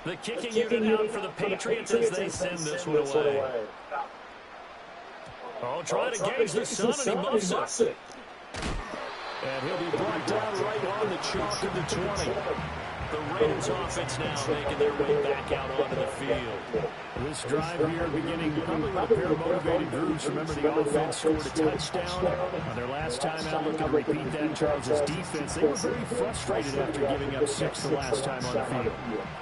The kicking unit out for the Patriots as they send this one away. Oh, trying to gauge the sun, and he muffs it. And he'll be brought down right on the chalk of the 20. The Raiders offense now making their way back out onto the field. This drive here beginning probably with a pair of motivated groups. Remember, the offense scored a touchdown on their last time out. Looking to repeat that. Charles' defense, they were very frustrated after giving up 6 the last time on the field.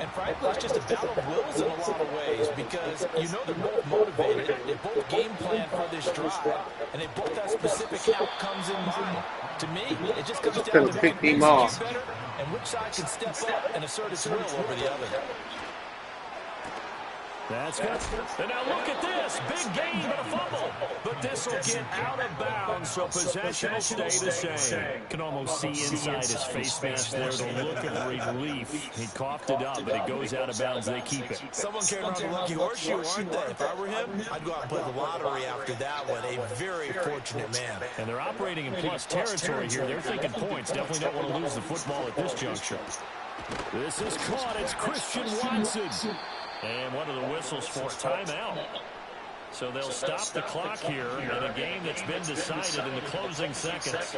And frankly, it's just a battle of wills in a lot of ways because you know they're both motivated. They both game plan for this drive, and they both have specific outcomes in mind. To me, it just comes down to who can execute better and which side can step up and assert its will over the other. That's good. And now look at this. Big gain, but a fumble. But this will get out of bounds, so possession will stay the same. Can almost see inside his face mask there the look of relief. He coughed it up, but it goes out of bounds. They keep it. Someone carrying around the lucky horseshoe, aren't they? If I were him, I'd go out and play the lottery after that one. A very fortunate man. And they're operating in plus territory here. They're thinking points. Definitely don't want to lose the football at this juncture. This is caught. It's Christian Watson. And what are the whistles for? Timeout. So they'll stop the clock here in a game that's been decided in the closing seconds.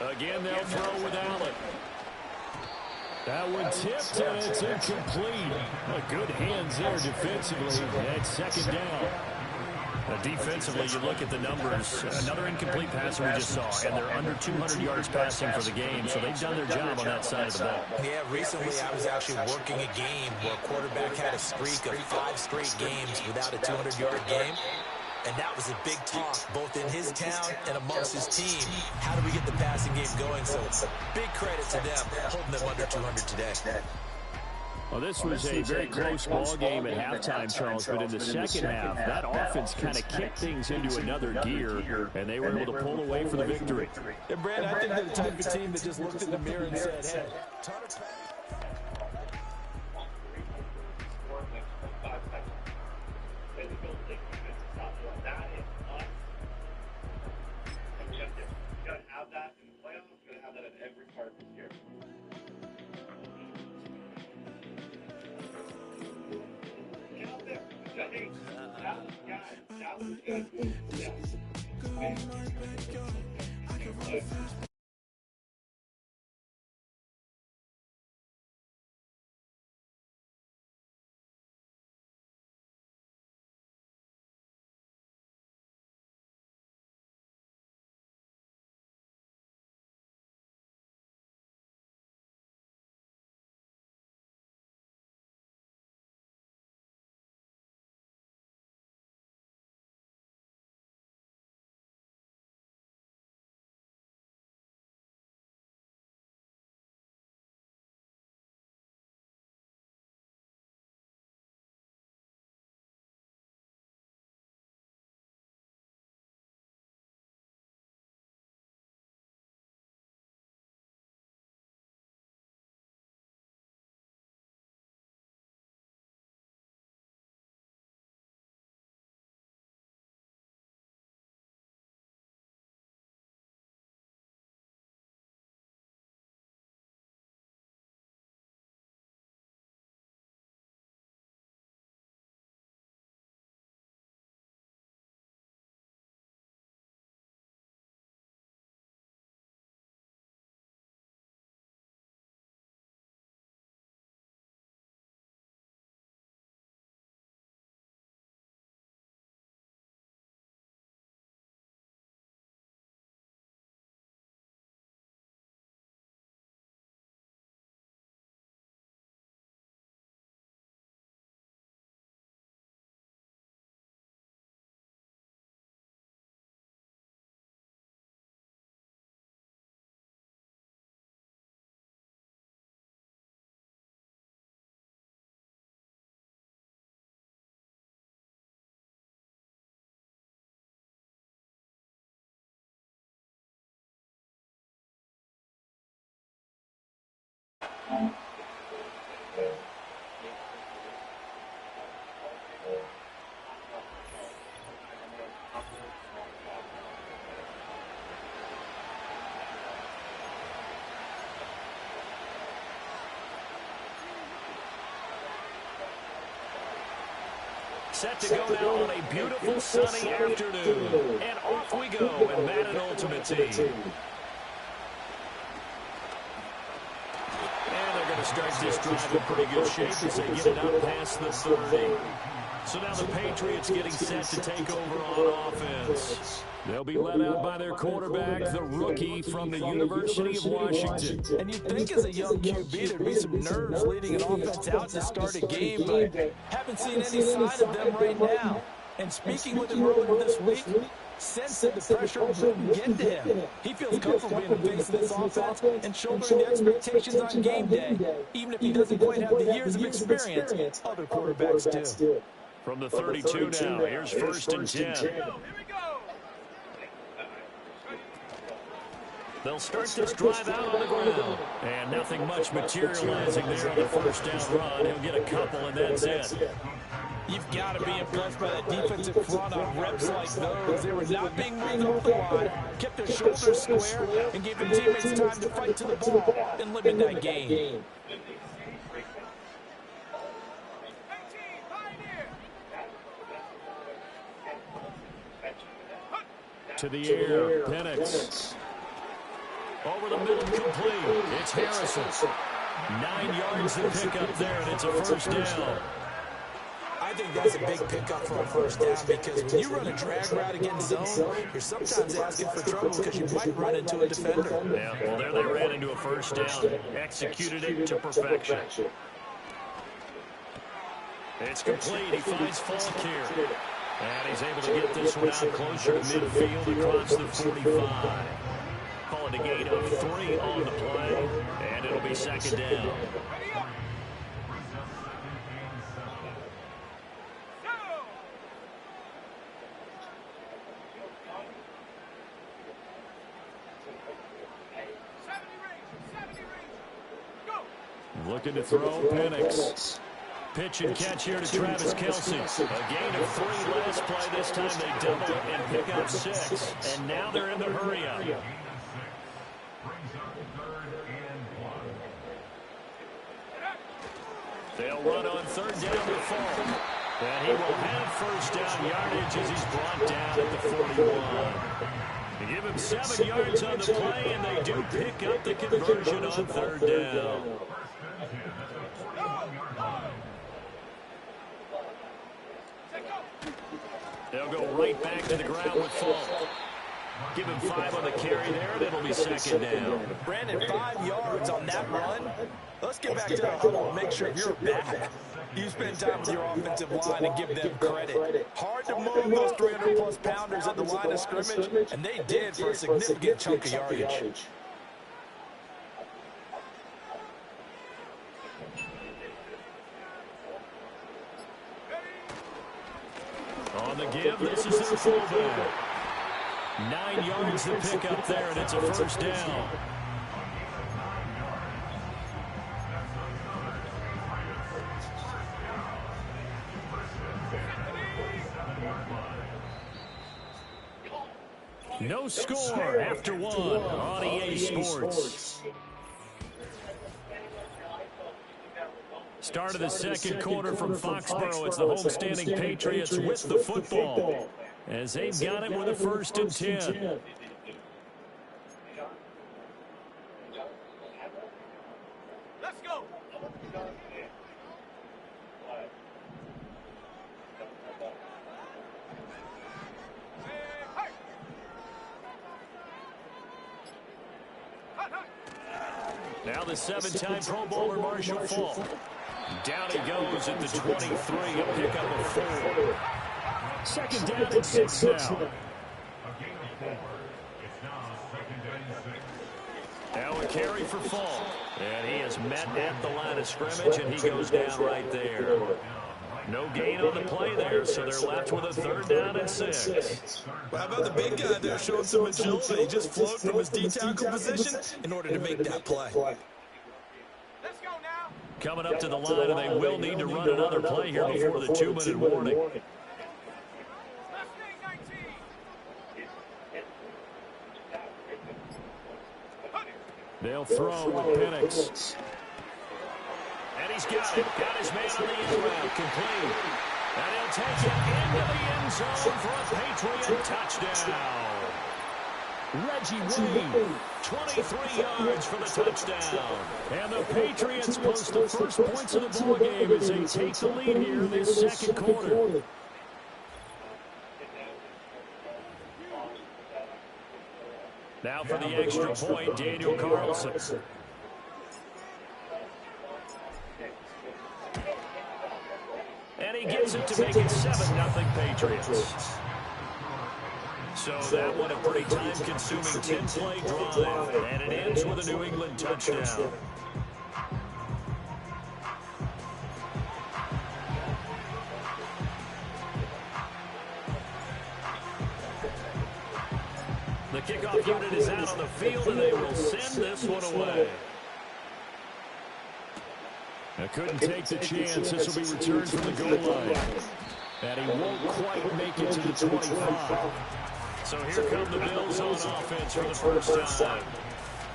Again, they'll throw with Allen. That one tipped, and it's incomplete. Good hands there defensively. That's second down. Defensively, you look at the numbers. Another incomplete pass we just saw, and they're under 200 yards passing for the game, so they've done their job on that side of the ball. Yeah, recently I was actually working a game where a quarterback had a streak of 5 straight games without a 200-yard game, and that was a big talk both in his town and amongst his team. How do we get the passing game going? So big credit to them holding them under 200 today. Well, this was a very close ball game at halftime, Charles, but in the second half, that offense kind of kicked things into another gear, and they were able to pull away for the victory. Yeah, Brad, I think they're the type of team that just looked in the mirror and said, hey, Set to go now on a beautiful sunny afternoon. And off we go in Madden Ultimate Team. And they're going to start this drive in pretty good shape as they get it up past the 30. So now the Patriots getting set to take over on offense. They'll be led out by their quarterback, the rookie from the University of Washington. And you'd think as a young QB there'd be some nerves leading an offense out to start a game, but haven't seen any sign of them right now. And speaking with him earlier this week, sensed that the pressure wouldn't get to him. He feels comfortable being the face of this offense and shouldering the expectations on game day, even if he doesn't quite have the years of experience other quarterbacks do. From the 32 now, here's 1st and 10. They'll start this drive out on the ground. And nothing much materializing there on the 1st down run. He'll get a couple, and that's it. You've got to be impressed by that defensive front on reps like those. They were not being moved off the line, kept their shoulders square, and gave their teammates time to fight to the ball and limit that gain. To the air, Penix. Over the middle, complete. It's Harrison. 9 yards to pick up there, and it's a 1st down. I think that's a big pickup for a 1st down because when you run a drag route against zone, you're sometimes asking for trouble because you might run into a defender. Yeah, well, there they ran into a 1st down. Executed it to perfection. It's complete. He finds Falk here. And he's able to get this one out closer to midfield across the 45. Call it a gain of 3 on the play, and it'll be 2nd down. Looking to throw, Penix. Pitch and catch here to Travis Kelce. A gain of 3 last play. This time they double it and pick up 6. And now they're in the hurry-up. They'll run on 3rd down to Falk. And he will have 1st down yardage as he's brought down at the 41. They give him 7 yards on the play, and they do pick up the conversion on 3rd down. They'll go right back to the ground with Falk. Give him 5 on the carry there, and it'll be 2nd down. Brandon, 5 yards on that run. Let's get back to the huddle and make sure you're back. You spend time with your offensive line and give them credit. Hard to move those 300-plus pounders at the line of scrimmage, and they did for a significant chunk of yardage. On the give, this is their fullback. 9 yards to pick up there, and it's a 1st down. No score after 1 on EA Sports. Start of the 2nd quarter from Foxborough. It's the homestanding Patriots with the football as they've got it with a 1st and 10. Let's go. Now the 7-time Pro Bowler Marshall Falk. Down he goes at the 23, a pickup of 4. 2nd down and 6 now. Now a carry for Falk. And he is met at the line of scrimmage, and he goes down right there. No gain on the play there, so they're left with a 3rd down and 6. Well, how about the big guy there showing some agility? He just floated from his D-tackle position in order to make that play. Let's go now. Coming up to the line, and they will need to run another play here before the 2-minute warning. They'll throw with Penix. And he's got it. Got his man on the end route. Complete. And he'll take it into the end zone for a Patriot touchdown. Reggie Wayne, 23 yards for the touchdown. And the Patriots post the first points of the ballgame as they take the lead here in this second quarter. Now for the extra point, Daniel Carlson. And he gets it to make it 7-0 Patriots. So that one a pretty time-consuming 10-play drive, and it ends with a New England touchdown. The kickoff unit is out on the field, and they will send this one away. I couldn't take the chance. This will be returned from the goal line. And he won't quite make it to the 25. So here come the Bills on offense for the first time.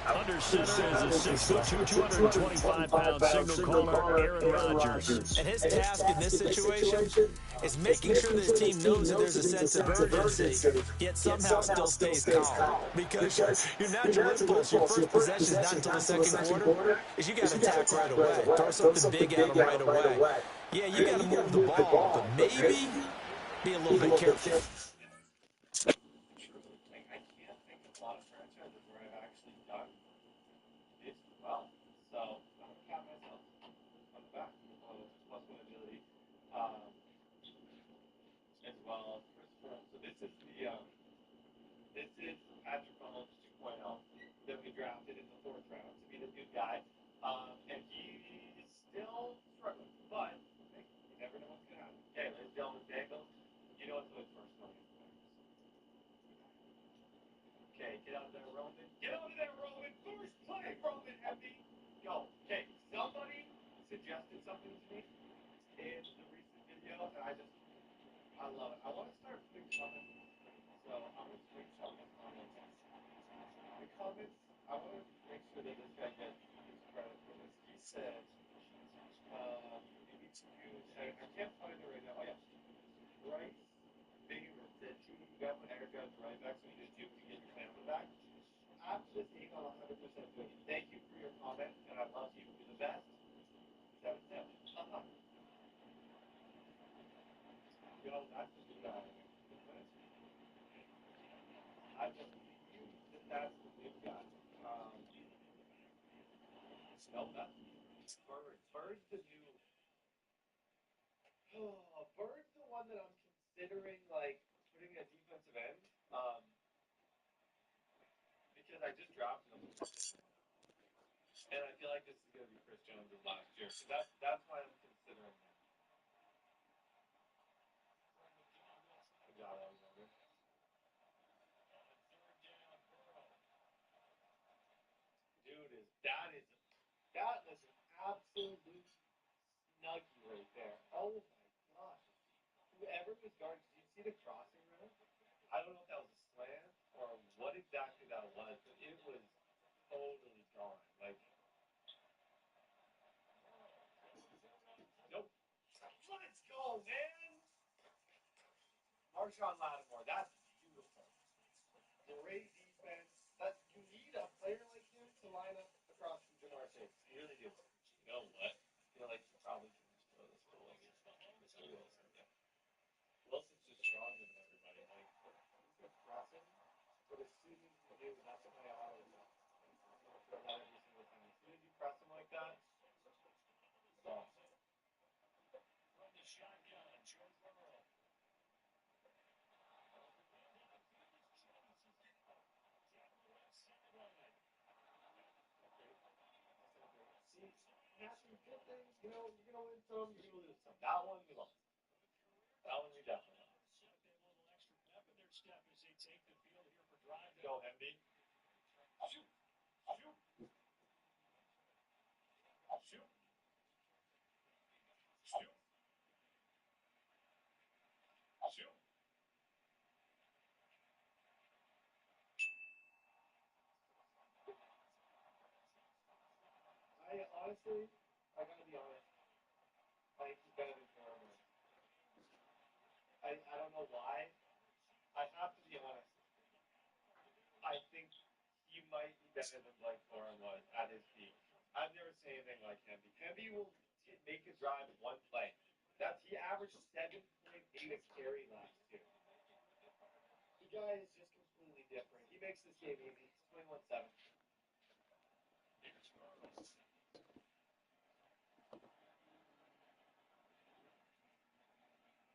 Under center is a 6'2", 225-pound signal caller, Aaron Rodgers. And his task in this situation is making sure that his team knows that there's a sense of urgency, yet somehow still stays calm. Because your natural impulse, your first possession is not until the second quarter, is you got to attack right away. Throw something big at them right away. Yeah, you got to move the ball, but maybe be a little bit careful. Marshawn Lattimore, that's beautiful. Great defense. You need a player like him to line up across from Jamar Chase. You really do. You know what? I feel like you probably can just throw this to Mr. Wilson. Yeah. Wilson's just stronger than everybody. Like, he's a crossing, but as soon as you do, that's what I always do. I'm going to throw that every single time. As soon as you press him like that, it's off. From the shotgun, Joe Burrow. You know, you're going to win some, you're going to lose some. That one, you lost. That one, you definitely lost. A little extra pep in their step as they take the field here for drive. Go, MD. Shoot. Shoot. Shoot. Shoot. Shoot. Honestly, I got to be honest. I think he's better than Cameron. I don't know why. I have to be honest. I think he might be better than Blake Corum was at his peak. I've never seen anything like Hemby. Hemby will make a drive one play. He averaged 7.8 a carry last year. The guy is just completely different. He makes this game easy. It's 21-7.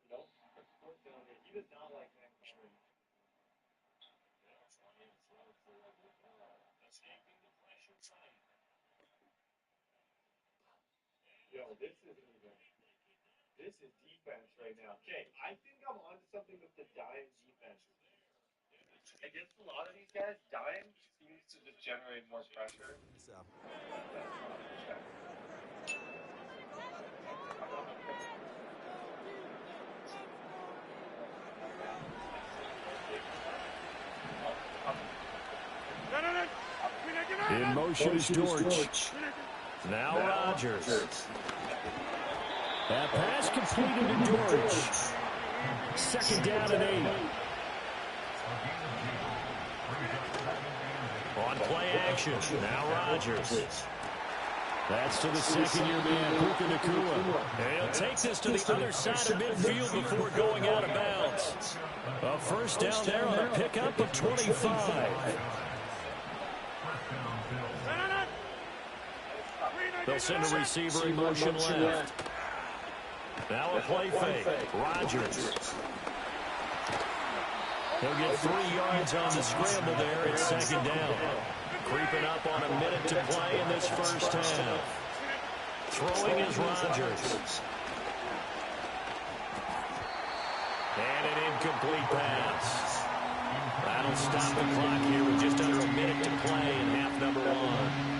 Nope. He does not like that. Yo, this is defense right now. Okay, I think I'm onto something with the dime defense. Against a lot of these guys, dime seems to just generate more pressure. So. In motion is George. Now Rodgers. That pass completed to George. Second down and 8. On play action. Now Rodgers. That's to the second-year man, Puka Nacua. And he'll take this to the other side of midfield before going out of bounds. A first down there on a pickup of 25. They'll send a receiver in motion left. Now a play fake. Rodgers. He'll get 3 yards on the scramble there. It's second down. Creeping up on a minute to play in this first half. Throwing is Rodgers. And an incomplete pass. That'll stop the clock here with just under a minute to play in half number 1.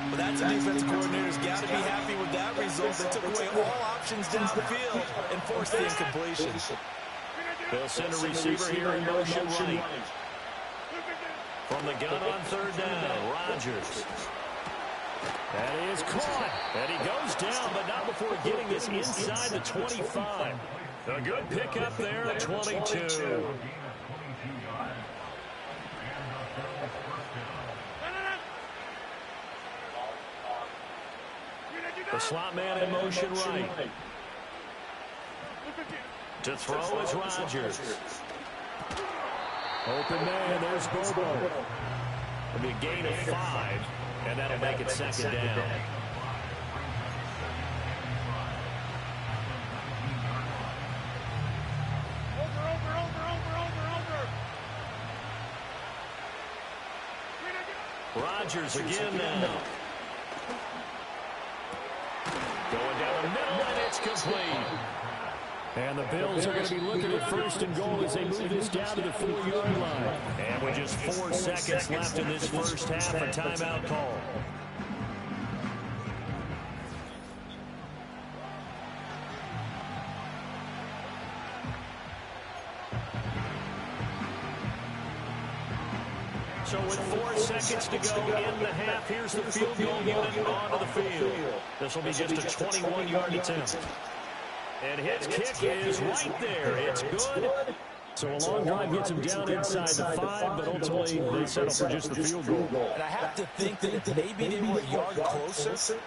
But that's a defensive coordinator's got to be happy with that result. They took away all options downfield and forced the incompletion. They'll send a receiver here in motion right. From the gun on third down, Rodgers. And he is caught. And he goes down, but not before getting this inside the 25. A good pickup there at 22. The slot man in motion right. To throw is Rodgers. Open man, there's Bobo. It'll be a gain of 5, and that'll make it second down. Rodgers again now. Going down the middle, and it's complete. And the Bills are going to be looking at first and goal as they move this down to the 4-yard line. And with just 4 seconds left in this first half, a timeout call. So with 4 seconds to go in the half, here's the field goal unit onto the field. This will be just a 21-yard attempt. And his kick is right there. It's good. So a long drive gets him down inside the 5, but ultimately they settle for just the field goal. And I have to think that if maybe they were a yard closer,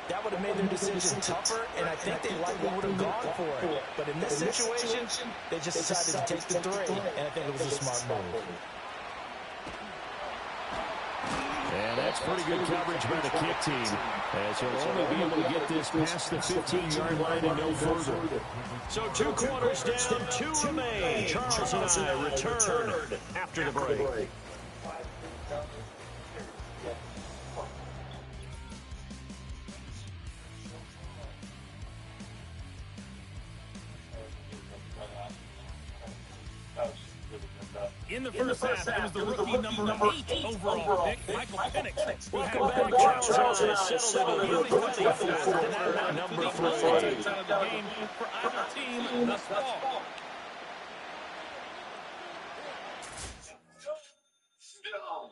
that would have made their decision tougher, and I think they likely would have gone for it. But in this situation, they just decided to take the 3, and I think it was a smart move. And that's pretty good coverage by the kick team, as he'll only be able to get this past the 15-yard line and no further. So 2 quarters down, 2 remain. Charles and I return after the break. In the first half, it was the rookie number 8 overall pick, Michael Penix. Welcome back. Charles has settled into the 24th number 3. Game for either team thus far. No!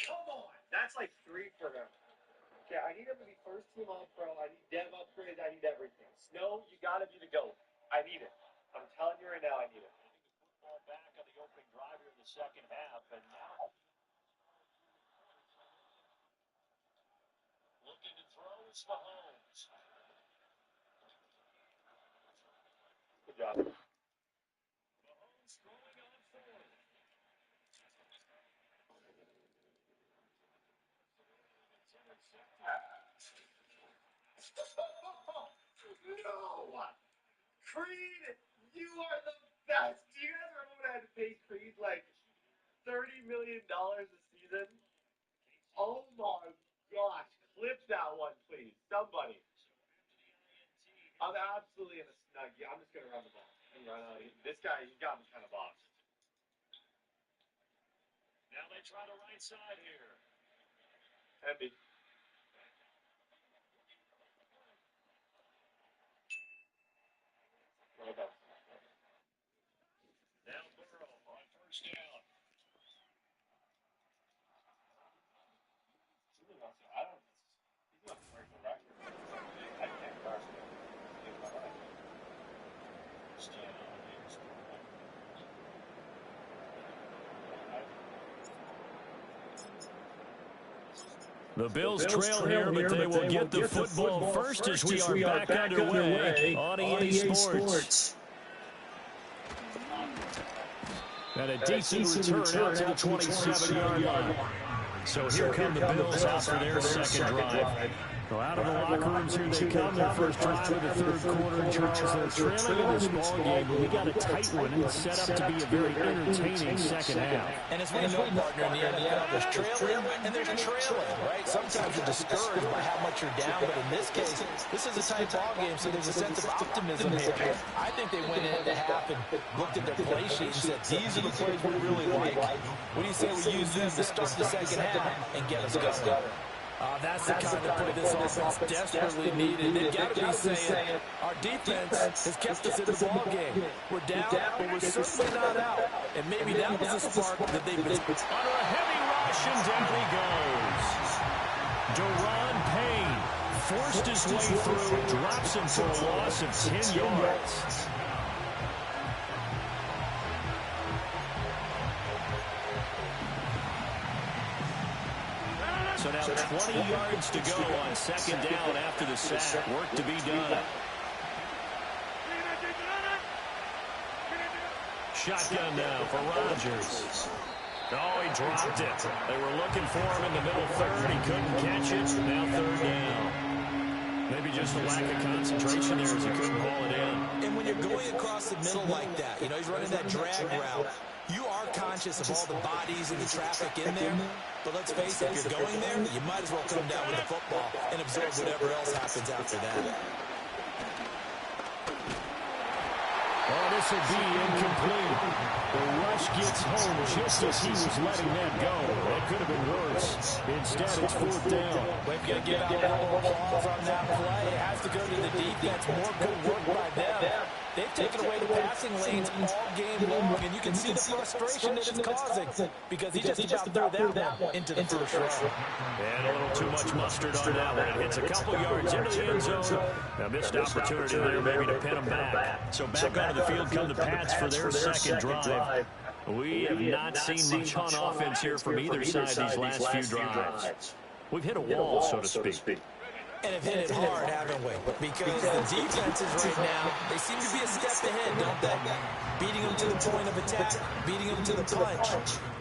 Come on! That's like 3 for him. Okay, I need him to be first team All-Pro. I need dev upgrades. I need everything. Snow, you got to be the GOAT. I need it. I'm telling you right now, I need it. Football back on the opening drive here in the second half, and now looking to throw is Mahomes. Good job. Mahomes throwing on fourth. No! Creed, you are the best. Do you guys remember when I had to pay Creed like $30 million a season? Oh my gosh. Clip that one, please. Somebody. I'm absolutely in a snuggie. I'm just going to run the ball and run out. This guy, he got me kind of boxed. Now they try the right side here. Heavy. Now Burrow on first down. I don't. He's not for the record. I can't trust him. The Bills trail here, but they will get the football first as we are back underway on EA Sports. And a decent return out to the 27-yard line. So here come the Bills out for their second drive. So out of the locker rooms here they come. Their first drive of the third quarter. And Charles, they're trailing in this ball game, but we got a tight one and it's set up to be a very entertaining second half. And as we know, partner, in the NFL, there's trailing and there's trailing, right? Sometimes you're discouraged by how much you're down, but in this case, this is a tight ball game, so there's a sense of optimism here. I think they went into half and looked at their play sheet and said, these are the plays we really like. What do you say we use them to start the second half and get us going? That's the kind of play this offense desperately needed. They've got to be saying, our defense has kept us in the ball game. We're down, but we're certainly not out. And maybe that was a spark that they've been... Under a heavy rush, and down he goes. Deron Payne forced his way through, drops him for a loss of 10 yards. So now 20 yards to go on second down after the sack. Work to be done. Shotgun now for Rodgers. Oh, he dropped it. They were looking for him in the middle third. He couldn't catch it. Now third down. Maybe just a lack of concentration there as he couldn't haul it in. And when you're going across the middle like that, you know, he's running that drag route, you are conscious of all the bodies and the traffic in there. But let's face it, if you're going there, you might as well come down with the football and absorb whatever else happens after that. Oh, this will be incomplete. The rush gets home just as he was letting that go. That could have been worse. Instead, it's fourth down. We've got to give out a round of applause on that play. It has to go to the defense. More good work by them. They've taken away the passing lanes all game long, and you can see the frustration that it's causing because he just about threw that one into the first row. And a little too much mustard on that one. It hits a couple yards into the end zone. A missed opportunity there maybe to pin them back. So back onto the field come the Pats for their second drive. We have not seen much on offense here from either side these last few drives. We've hit a wall, so to speak. And have hit it hard, haven't we? Because the defenses right now, they seem to be a step ahead, don't they? Beating them to the point of attack, beating them to the punch.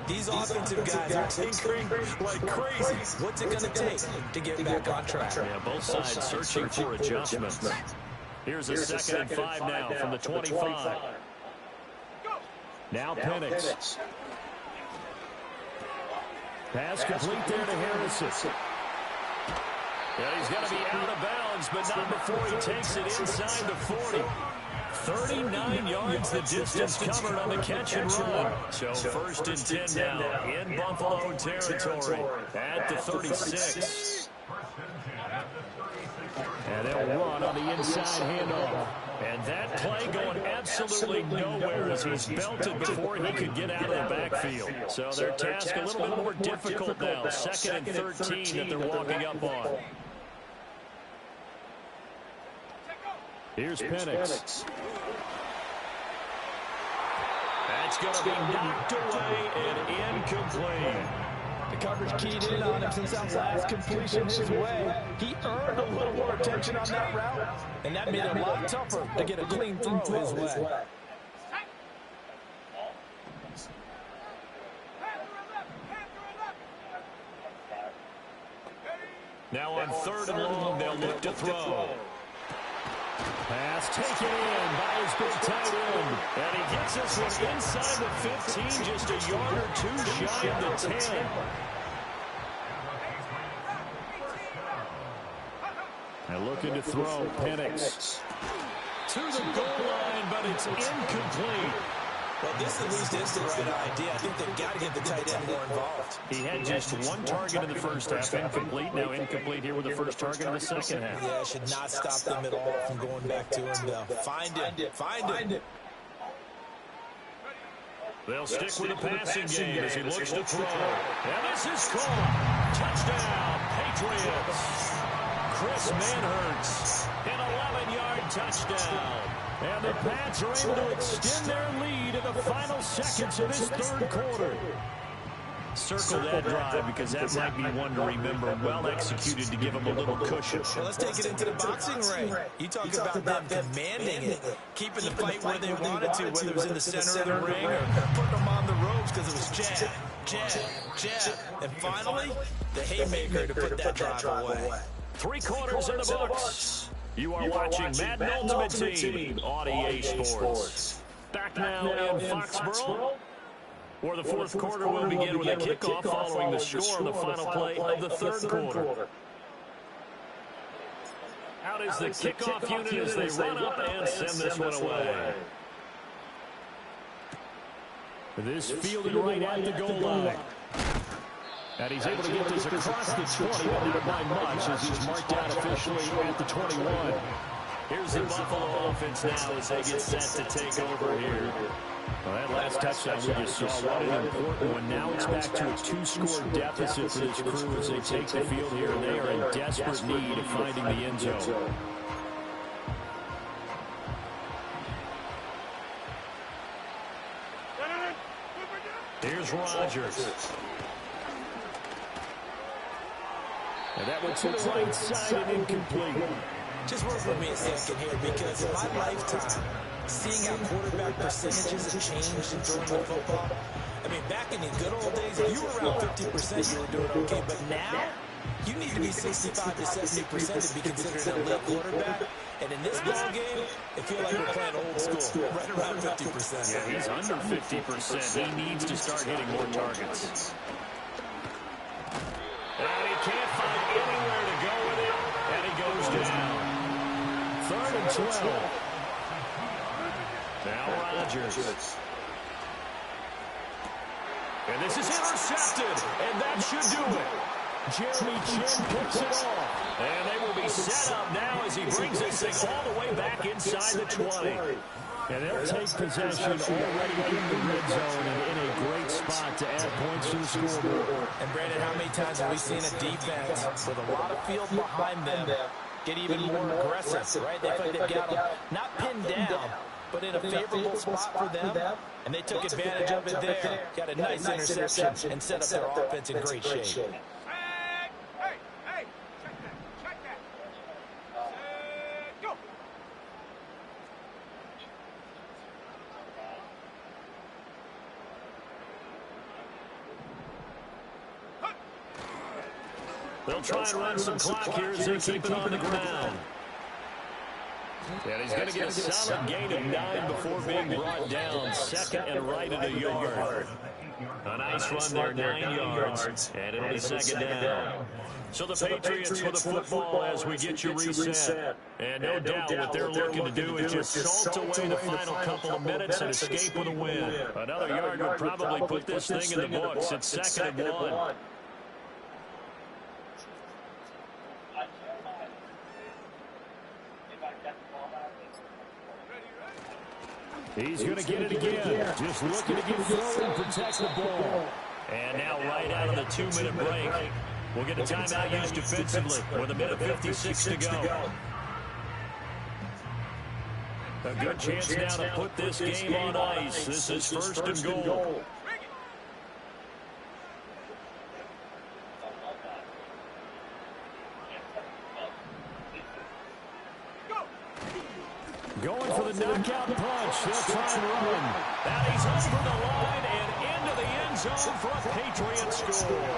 These offensive guys are tinkering like crazy. What's it going to take to get back on track? Yeah, both sides searching for adjustments. Here's a second and 5 now from the 25. Now Penix. Pass complete there to Harrison. Yeah, he's going to be out of bounds, but not before he takes it inside the 40. 39 yards the distance covered on the catch and run. So first and 10 now in Buffalo territory at the 36. And they'll run on the inside handoff. And that play going absolutely nowhere as he's belted before he could get out of the backfield. So their task a little bit more difficult now. Second and 13 that they're walking up on. Here's Penix. It's going to be knocked away and incomplete. The coverage keyed in on him since that last completion his way. He earned a little more attention on that route, and that made it a lot tougher to get a clean throw his way. Now on 3rd and long, they'll look to throw. Pass taken in by his big tight end. And he gets this one inside the 15, just a yard or two shy of the 10. And looking to throw, Penix. To the goal line, but it's incomplete. Well, this at least is the right idea. I think they've got to get the tight end more involved. He had just one target in the first half, incomplete. Now incomplete here with the first target in the second half. Yeah, it should not stop them at all from going back to him, though. Find it. They'll stick with the passing game as he looks to throw. And this is caught. Touchdown, Patriots. Chris Manhertz, an 11-yard touchdown. And the Pats are able to extend their lead in the final seconds of this 3rd quarter. Circle that drive because that might be one to remember. Well executed to give them a little cushion. Well, let's take it into the boxing ring. You talk about them commanding it, keeping the fight where they wanted to, whether it was in the center of the ring or putting them on the ropes because it was jab. And finally, the haymaker to put that drive away. 3 quarters in the books. You are watching Madden Ultimate Team on EA Sports. Back now in Foxborough, where the 4th quarter will begin with a kickoff following the score on the final play of the 3rd quarter. Out is the kickoff unit as they run up and send this one away. This fielded right at the goal line. And he's able to get this across the 20, but not by much as he's marked out officially at the 21. Here's the Buffalo offense now as they get set to take over here. Well, that last touchdown we just saw, what an important one. Now it's back to a 2-score deficit for this crew as they take the field here, and they are in desperate need of finding the end zone. Here's Rodgers. And that went to the right side and incomplete. Just work with me a second here, because in my lifetime, seeing how quarterback percentages have changed in throwing the football, I mean, back in the good old days, if you were around 50%, you were doing okay. But now, you need to be 65 to 70% to be considered an elite quarterback. And in this ball game, it feels like we're playing old school, right around 50%. Yeah, he's under 50%. He needs to start hitting more targets. And he can't find anywhere to go with it, and he goes down. 3rd and 12. Now Rodgers. And this is intercepted, and that should do it. Jeremy Chinn picks it off. And they will be set up now as he brings this thing all the way back inside the 20. And they'll take possession already in the red zone and in a great spot to add points to the scoreboard. And Brandon, how many times have we seen a defense with a lot of field behind them get even more aggressive, right? They feel like they've got them not pinned down, but in a favorable spot for them, and they took advantage of it there. Got a nice interception and set up their offense in great shape. They'll try and run some clock here as they keep it on the ground. And he's going to get a solid gain of 9 before being brought down. 2nd and right at a yard. A nice run there, 9 yards, and it'll be 2nd down. So the Patriots with the football as we get you reset. And no doubt what they're looking to do is just salt away the final couple of minutes and escape with a win. Another yard would probably put this thing in the books. It's 2nd and 1. He's going to get it again. Just looking to get through and protect the ball. And now right out of the 2-minute break, we'll get a timeout used defensively with 1:56 to go. A good chance now to put this game on ice. This is first and goal. Going for the knockout punch. They'll try and run. And he's over the line and into the end zone for a Patriot score.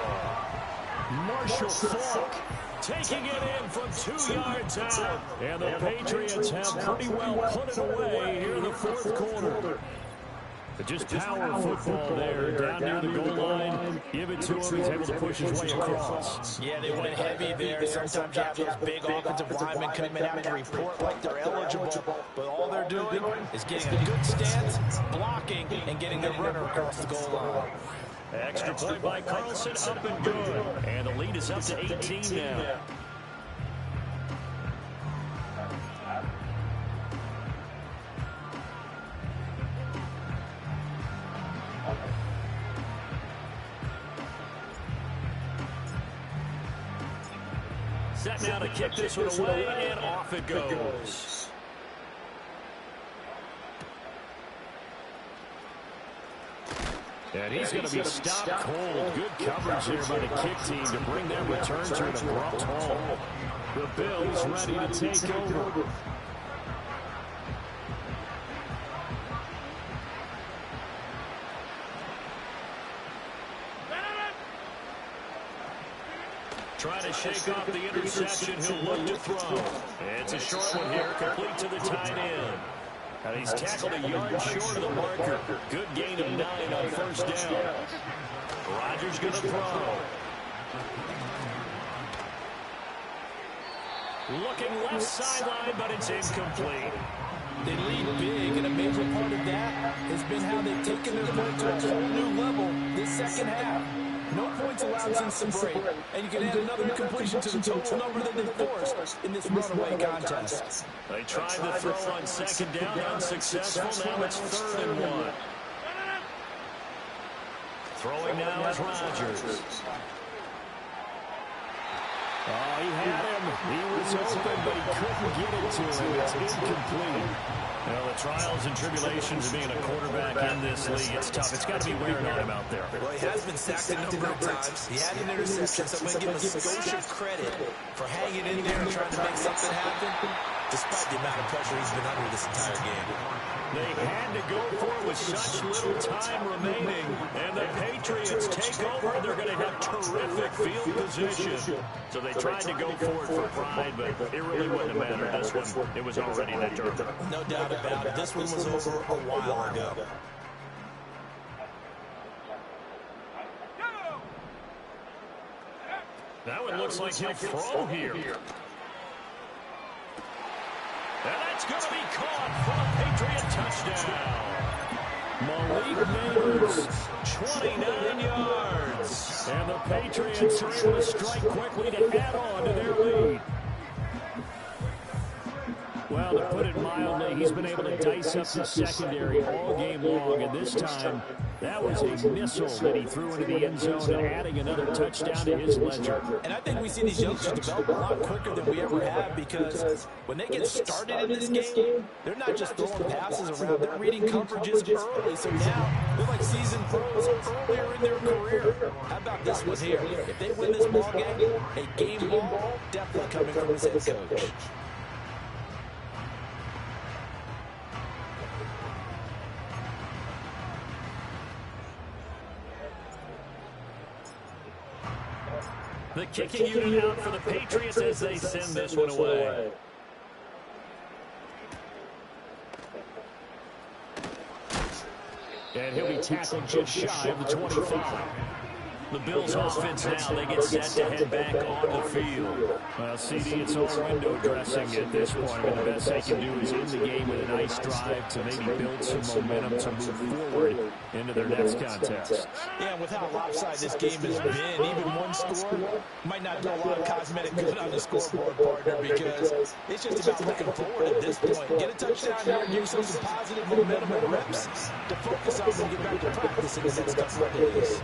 Marshall Faulk taking it in from 2 yards out. And the Patriots have pretty well put it away here in the fourth quarter. But just power football there down near the goal line. Give it to him. He's able to push his way across. Yeah, they went heavy there. Sometimes you have those big offensive linemen come in and have to report like they're eligible. But all they're doing is getting a good stance, blocking, and getting their runner across the goal line. Extra point by Carlson, up and good. And the lead is up to 18 now. Set now to kick this one away, and off it goes. And he's going to be stopped cold. Good coverage here by the kick team to bring that return to an abrupt halt. The Bills ready to take over. Trying to shake off the interception. He'll look to throw. It's a short one here, complete to the tight end. And he's tackled a yard short of the marker. Good gain of 9 on first down. Rodgers going to throw. Looking left sideline, but it's incomplete. They lead big, and a major part of that has been how they've taken their play to a whole new level this second half. No points allowed since the break, and you can add another completion to the total number that they forced in this runaway contest. They tried the throw on second down, unsuccessful. Now it's 3rd and 1. Throwing now is Rodgers. Oh, he had him. He was open, but he couldn't get it to him. It's incomplete. Well, the trials and tribulations of being a quarterback in this league, it's tough. It's got to be wearing on him out there. Well, he has been sacked a number of times. He had an interception, so I'm going to give him Scotia credit for hanging in there and trying to make something happen, despite the amount of pressure he's been under this entire game. They had to go for it with such little time remaining, and the Patriots take over. They're going to have terrific field position. So they tried to go for it for pride, but it really wouldn't have mattered. This one, it was already determined. No doubt about it. This one was over a while ago. That one looks like he'll throw here. And that's going to be caught for a Patriot touchdown. Malik Nabers, 29 yards. And the Patriots are able to strike quickly to add on to their lead. Well, to put it mildly, he's been able to dice up the secondary all game long, and this time that was a missile that he threw into the end zone, and adding another touchdown to his ledger. And I think we see these youngsters develop a lot quicker than we ever have, because when they get started in this game, they're not just throwing passes around, they're reading coverages early. So now they're like seasoned pros earlier in their career. How about this one here? If they win this ball game, a game ball definitely coming from his head coach. The kicking unit out for the Patriots as they send this one away. And he'll be tackled just shy of the 25. The Bills offense now, they get set to head back on the field. Well, CD, it's all window dressing at this point. And the best they can do is end the game with a nice drive to maybe build some momentum to move forward into their next contest. Yeah, with how lopsided this game has been, even one score might not do a lot of cosmetic good on the scoreboard, partner, because it's just about looking forward at this point. Get a touchdown here and give yourself some positive momentum and reps to focus on and get back to practice in the next couple of days.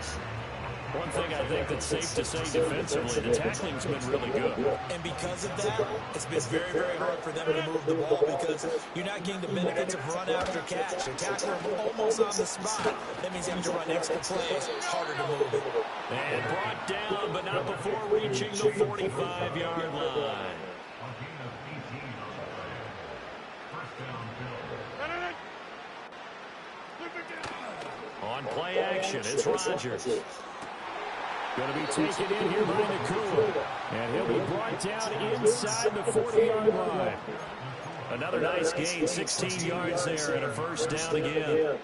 One thing I think that's safe to say defensively, the tackling's been really good. And because of that, it's been very, very hard for them to move the ball because you're not getting the benefits of run after catch. They tackle them almost on the spot. That means they have to run extra plays, harder to move it. And brought down, but not before reaching the 45-yard line. On play action, it's Rodgers. Going to be taken in here by Nacua. And he'll be brought down inside the 40-yard line. Another nice gain, 16 yards there and a first down again.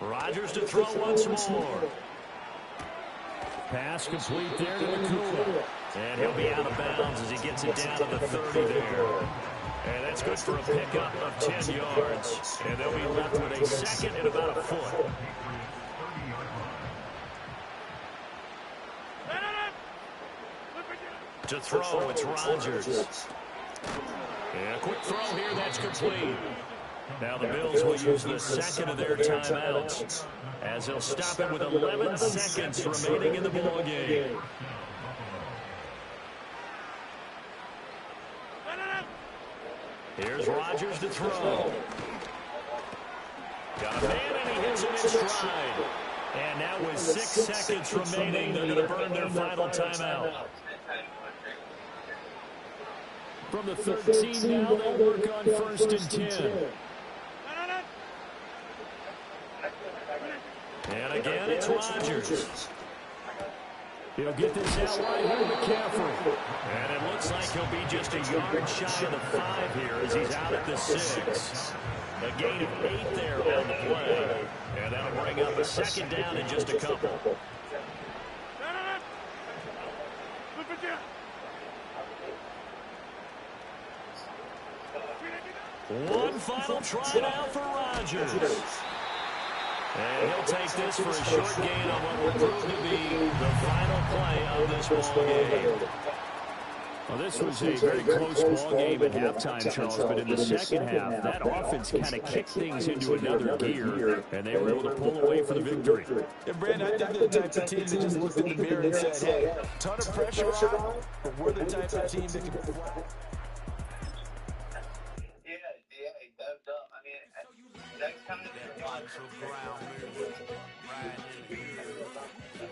Rodgers to throw once more. Pass complete there to Nacua. And he'll be out of bounds as he gets it down to the 30 there. And that's good for a pickup of 10 yards. And they'll be left with a second and about a foot. To throw, it's Rodgers. And a quick throw here, that's complete. Now the Bills will use the second of their timeouts as they'll stop it with 11 seconds remaining in the ball game. Here's Rodgers to throw. Got a man and he hits him in stride. And now with 6 seconds remaining, they're going to burn their final timeout. From the 13 now, they'll work on 1st and 10. And again, it's Rodgers. He'll get this out wide here, McCaffrey. And it looks like he'll be just a yard shy of the 5 here as he's out at the 6. A gain of 8 there on the play. And that'll bring up a second down in just a couple. One final try now for Rodgers. And he'll take this for a short gain on what will prove to be the final play of this ball game. Well, this was a very close ball game at halftime, Charles, but in the second half, that offense kind of kicked things into another gear, and they were able to pull away for the victory. And, Brandon, I think they're the type of team that just looked in the mirror and said, hey, ton of pressure on, but we're the type of team that can play. Next time, Ground move, right in the